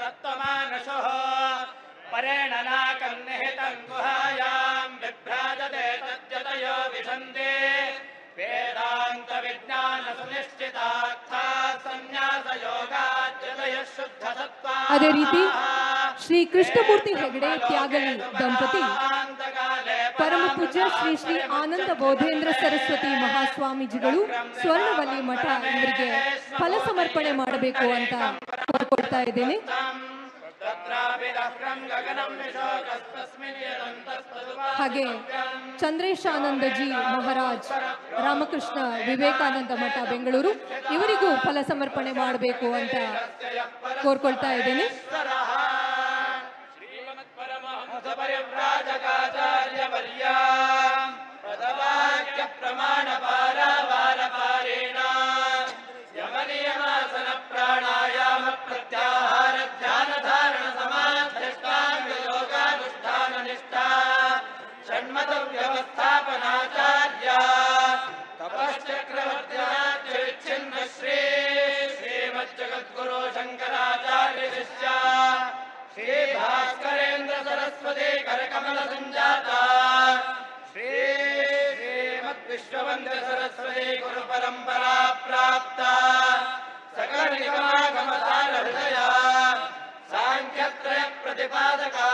तत्त्वमानशोः परेण नाकन्निहितं गुहायां विभ्राजते तद्यतयो विशन्ते वेदांत विज्ञान सुनिश्चितार्था संन्यास योगाद्यतयः शुद्ध सत्त्वा ಅದೇ ರೀತಿ ಶ್ರೀ ಕೃಷ್ಣಮೂರ್ತಿ ಹೆಗಡೆ ತ್ಯಾಗಲಿ ದಂಪತಿ ಪರಮ ಪೂಜ್ಯ ಶ್ರೀ ಶ್ರೀ ಆನಂದ ಬೋಧೇಂದ್ರ ಸರಸ್ವತಿ ಮಹಾಸ್ವಾಮೀಜಿಗಳು ಸ್ವರ್ಣವಲ್ಲಿ ಮಠ ಇವರಿಗೆ ಫಲ ಸಮರ್ಪಣೆ ಮಾಡಬೇಕು ಅಂತ ಕೋರ್ಕೊಳ್ತಾ ಇದ್ದೇನೆ. ಹಾಗೆ ಚಂದ್ರೇಶಾನಂದಜಿ ಮಹಾರಾಜ್ ರಾಮಕೃಷ್ಣ ವಿವೇಕಾನಂದ ಮಠ ಬೆಂಗಳೂರು ಇವರಿಗೂ ಫಲ ಸಮರ್ಪಣೆ ಮಾಡಬೇಕು ಅಂತ ಕೋರ್ಕೊಳ್ತಾ ಇದ್ದೇನೆ. व्यवस्थापनाचार्य तपश्चक्रवर्त्याच्चिन्न श्रीमज्जगद्गुरु शंकराचार्य शिष्य श्री भास्करेन्द्र सरस्वती करकमल संजाता श्रीमद्विश्ववंद्य सरस्वती गुरु परंपरा प्राप्त सकल निगमागम सार हृदय सांख्यत्रय प्रतिपादका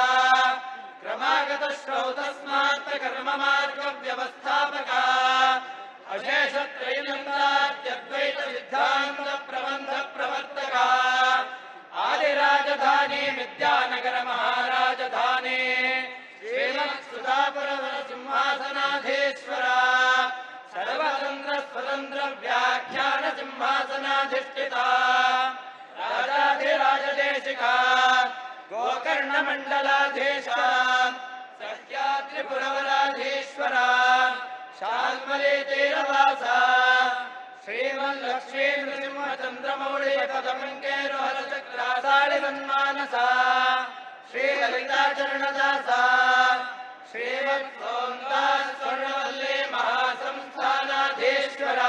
क्रमागत श्रौतस्मात् कर्म मार्ग व्यवस्थापका अशेष त्रैलंकाद्यद्वैत सिद्धांत प्रबंध प्रवर्तका आदि राजधानी विद्यानगर महाराजधानी श्रीमत् सुधापुर सिंहासनाधीश्वर सर्वतंत्र स्वतंत्र व्याख्यान सिंहासनाधिष्ठिता राजाधिराजदेशिका गोकर्ण मंडलाधीशा सह्याद्रिपुरवराधीश्वर शाल्मली तीरवासा श्रीमल्लक्ष्मी नृसिंहचंद्रमौळी पदमंकेरुहर चक्रासाळि सन्मानसा श्रीललिताचरणदासा श्रीमत्सोन्दास स्वर्णवल्ली महासंस्थानाधीश्वर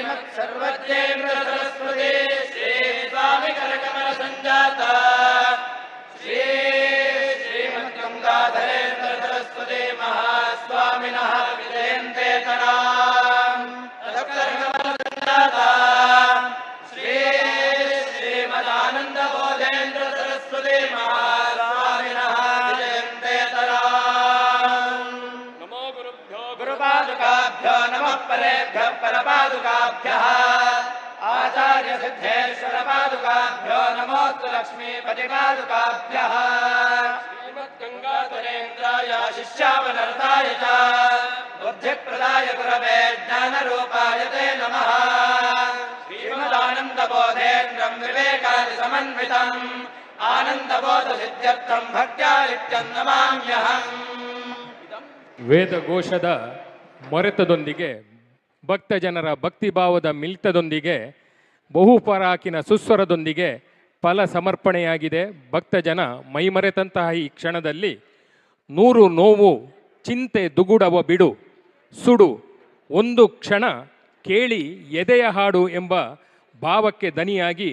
श्रीमत्सर्वज्ञेन्द्र सरस्वती स्वामी करकमल संजाता श्रीमद्गंगाधरेन्द्र सरस्वती महास्वामिनः विजयन्तेतराम् करकमल संजाता श्रीमदानंद बोधेन्द्र सरस्वती महास्वामिनः विजयन्तेतराम् नमो गुरुभ्यो गुरुपादुकाभ्यो नमः परेभ्यः परपादुकाभ्यः आचार्य सिद्धेश्वर पादुकाभ्यो नमोस्तु लक्ष्मीपति पादुकाभ्यः श्रीमद्गंगाधरेन्द्राय शिष्यावनर्ताय च बुद्धिप्रदाय गुरवे ज्ञानरूपाय ते नमः श्रीमदानन्दबोधेन्द्रं विवेकादि समन्वितम् आनन्दबोधसिद्ध्यर्थं भक्त्या नित्यं नमाम्यहम्. ವೇದಘೋಷದ ಮೊರೆತದೊಂದಿಗೆ ಭಕ್ತ ಜನರ ಭಕ್ತಿಭಾವದ ಮಿಳಿತದೊಂದಿಗೆ ಬಹುಪರಾಕಿನ ಸುಸ್ವರದೊಂದಿಗೆ ಫಲ ಸಮರ್ಪಣೆಯಾಗಿದೆ. ಭಕ್ತಜನ ಮೈಮರೆತಂತಹ ಈ ಕ್ಷಣದಲ್ಲಿ ನೂರು ನೋವು ಚಿಂತೆ ದುಗುಡವ ಬಿಡು ಸುಡು ಒಂದು ಕ್ಷಣ ಕೇಳಿ ಎದೆಯ ಹಾಡು ಎಂಬ ಭಾವಕ್ಕೆ ದನಿಯಾಗಿ